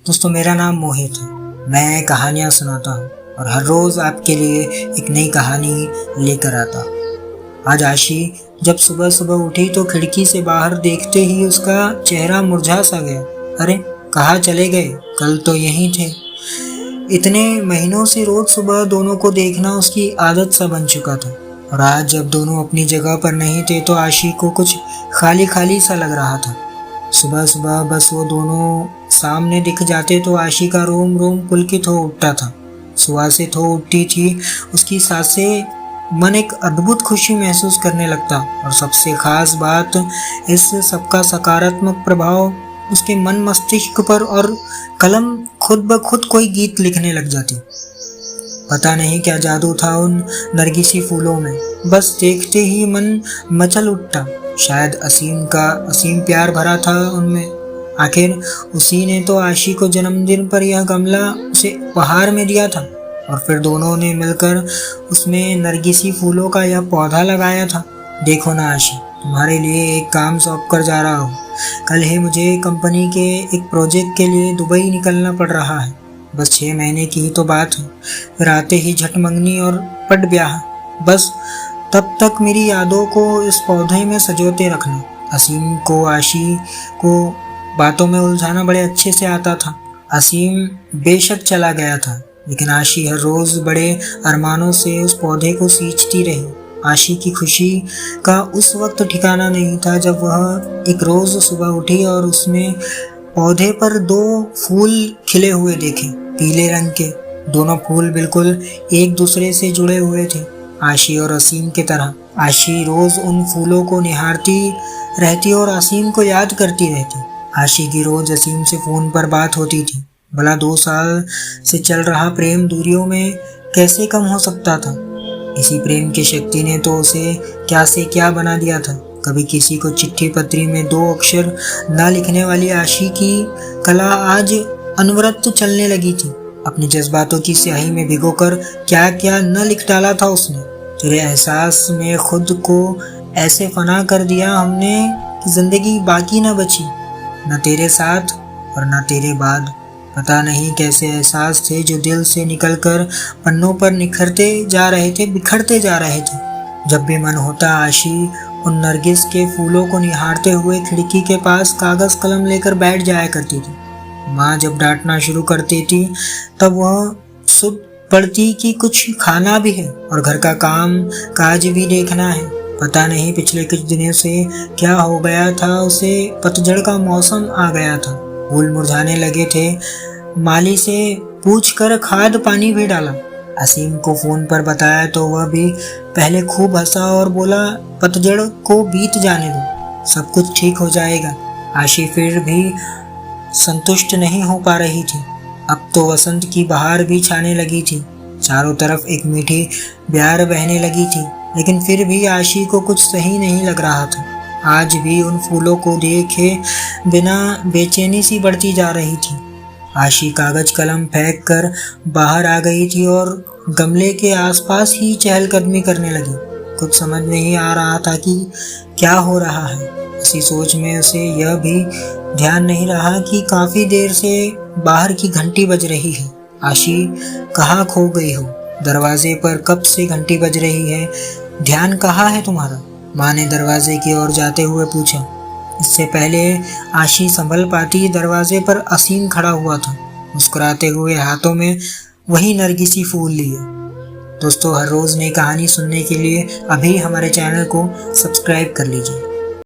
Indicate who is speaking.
Speaker 1: दोस्तों मेरा नाम मोहित है। मैं कहानियाँ सुनाता हूँ और हर रोज़ आपके लिए एक नई कहानी लेकर आता हूँ। आज आशी जब सुबह सुबह उठी तो खिड़की से बाहर देखते ही उसका चेहरा मुरझा सा गया। अरे कहाँ चले गए? कल तो यहीं थे। इतने महीनों से रोज सुबह दोनों को देखना उसकी आदत सा बन चुका था और आज जब दोनों अपनी जगह पर नहीं थे तो आशी को कुछ खाली खाली सा लग रहा था। सुबह सुबह बस वो दोनों सामने दिख जाते तो आशी का रोम रोम पुलकित हो उठता था, सुवासित हो उठती थी उसकी सांसें। मन एक अद्भुत खुशी महसूस करने लगता और सबसे खास बात इस सबका सकारात्मक प्रभाव उसके मन मस्तिष्क पर और कलम खुद ब खुद कोई गीत लिखने लग जाती। पता नहीं क्या जादू था उन नरगिसी फूलों में, बस देखते ही मन मचल उठता। शायद असीम प्यार भरा था उनमें। आखिर उसी ने तो आशी को जन्मदिन पर यह गमला उसे उपहार में दिया था और फिर दोनों ने मिलकर उसमें नरगिसी फूलों का यह पौधा लगाया था। देखो ना आशी, तुम्हारे लिए एक काम सौंप कर जा रहा हूँ। कल ही मुझे कंपनी के एक प्रोजेक्ट के लिए दुबई निकलना पड़ रहा है। बस 6 महीने की ही तो बात है, फिर आते ही झट मंगनी और पट ब्याह। बस तब तक मेरी यादों को इस पौधे में सजोते रखना। असीम को आशी को बातों में उलझाना बड़े अच्छे से आता था। असीम बेशक चला गया था, लेकिन आशी हर रोज बड़े अरमानों से उस पौधे को सींचती रही। आशी की खुशी का उस वक्त ठिकाना नहीं था जब वह एक रोज सुबह उठी और उसने पौधे पर 2 फूल खिले हुए देखे, पीले रंग के। दोनों फूल बिल्कुल एक दूसरे से जुड़े हुए थे, आशी और असीम की तरह। आशी रोज उन फूलों को निहारती रहती और असीम को याद करती रहती। आशी की रोज असीम से फोन पर बात होती थी। भला 2 साल से चल रहा प्रेम दूरियों में कैसे कम हो सकता था? इसी प्रेम की शक्ति ने तो उसे क्या से क्या बना दिया था। कभी किसी को चिट्ठी पत्री में 2 अक्षर न लिखने वाली आशी की कला आज अनवरत चलने लगी थी। अपने जज्बातों की स्याही में भिगोकर क्या क्या न लिख डाला था उसने। तेरे एहसास में खुद को ऐसे फना कर दिया हमने कि जिंदगी बाकी न बची, न तेरे साथ और न तेरे बाद। पता नहीं कैसे एहसास थे जो दिल से निकलकर पन्नों पर निखरते जा रहे थे, बिखरते जा रहे थे। जब भी मन होता आशी उन नरगिस के फूलों को निहारते हुए खिड़की के पास कागज कलम लेकर बैठ जाया करती थी। माँ जब डांटना शुरू करती थी तब वह सुध पड़ती कि कुछ खाना भी है और घर का काम काज भी देखना है। पता नहीं पिछले कुछ दिनों से क्या हो गया था उसे। पतझड़ का मौसम आ गया था, फूल मुरझाने लगे थे। माली से पूछकर खाद पानी भी डाला। असीम को फोन पर बताया तो वह भी पहले खूब हंसा और बोला, पतझड़ को बीत जाने दो, सब कुछ ठीक हो जाएगा। आशी फिर भी संतुष्ट नहीं हो पा रही थी। अब तो वसंत की बहार भी छाने लगी थी, चारों तरफ एक मीठी ब्यार बहने लगी थी, लेकिन फिर भी आशी को कुछ सही नहीं लग रहा था। आज भी उन फूलों को देखे बिना बेचैनी सी बढ़ती जा रही थी। आशी कागज कलम फेंक कर बाहर आ गई थी और गमले के आसपास ही चहलकदमी करने लगी। कुछ समझ नहीं आ रहा था कि क्या हो रहा है। इसी सोच में उसे यह भी ध्यान नहीं रहा कि काफी देर से बाहर की घंटी बज रही है। आशी कहाँ खो गई हो? दरवाजे पर कब से घंटी बज रही है, ध्यान कहाँ है तुम्हारा? माँ ने दरवाजे की ओर जाते हुए पूछा। इससे पहले आशी संभल पाती, दरवाजे पर असीम खड़ा हुआ था, मुस्कुराते हुए हाथों में वही नरगिसी फूल लिए। दोस्तों हर रोज नई कहानी सुनने के लिए अभी हमारे चैनल को सब्सक्राइब कर लीजिए।